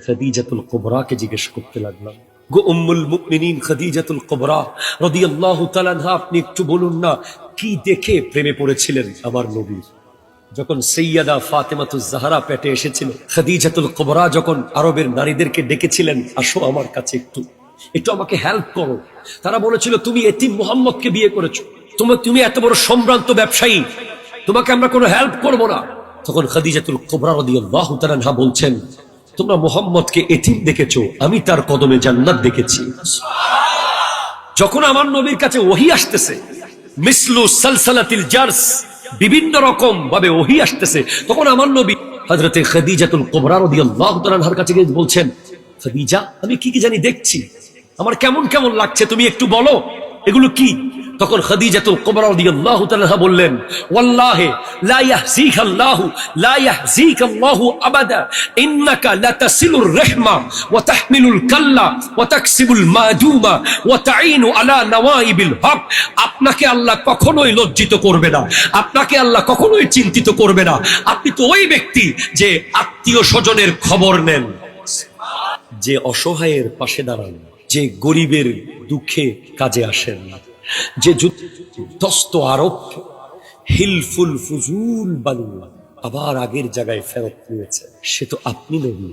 খাদিজাতুল কুবরাকে জিজ্ঞেস করতে লাগলাম, গো উম্মুল মুমিনিন খাদিজাতুল কুবরা রাদিয়াল্লাহু তাআলা আনহা, আপনি একটু বলুন না কি দেখে প্রেমে পড়েছিলেন আমার নবীর? যখন সাইয়্যিদা ফাতেমাতুজ জাহরা পেটে এসেছিল, খাদিজাতুল কুবরা যখন আরবের নারীদেরকে ডেকেছিলেন, আসো আমার কাছে একটু আমাকে হেল্প করো। তারা বলেছিল, তুমি এতিম মুহাম্মদকে বিয়ে করেছো, তুমি এত বড় সম্ভ্রান্ত ব্যবসায়ী, তোমাকে আমরা কোনো হেল্প করব না। তখন খাদিজাতুল কুবরা রাদিয়াল্লাহু তাআলা আনহা বলছেন, তোমরা মুহাম্মদকে এতিম দেখেছো, আমি তার কদমে জান্নাত দেখেছি। যখন আমার নবীর কাছে ওহী আসতেছে, মিসলু সালসালাতিল জারস, বিভিন্ন রকম ভাবে ওহী আসতেছে, তখন আমার নবী হযরতে খাদিজাতুল কুবরা রাদিয়াল্লাহু তাআলা আনহার কাছে গিয়ে বলছেন, খাদিজা, আমি কি কি জানি দেখছি, আমার কেমন কেমন লাগছে, তুমি একটু বলো এগুলো কি? তখন খাদিজাতুল কুবরা রাদিয়াল্লাহু তাআলা আনহা বললেন, ওয়াল্লাহি লা ইয়াহযিকাল্লাহু আবাদা, ইন্নাকা লাতাসিলুর রাহমা ওয়া তাহমিলুল কাল্লা ওয়া তাকসিবুল মাদুমা ওয়া তাঈনু আলা নওয়াইবিল হক। আপনাকে আল্লাহ কখনোই লজ্জিত করবে না, আপনাকে আল্লাহ কখনোই চিন্তিত করবে না। আপনি তো ওই ব্যক্তি যে আত্মীয় স্বজনের খবর নেন, যে অসহায়ের পাশে দাঁড়ান, যে গরিবের দুঃখে কাজে আসেন, যে যুদ্ধস্ত আরব হিলফুল ফুজুল বানিয়ে আবার আগের জায়গায় ফেরত নিয়েছে, সে তো আপনি নবী।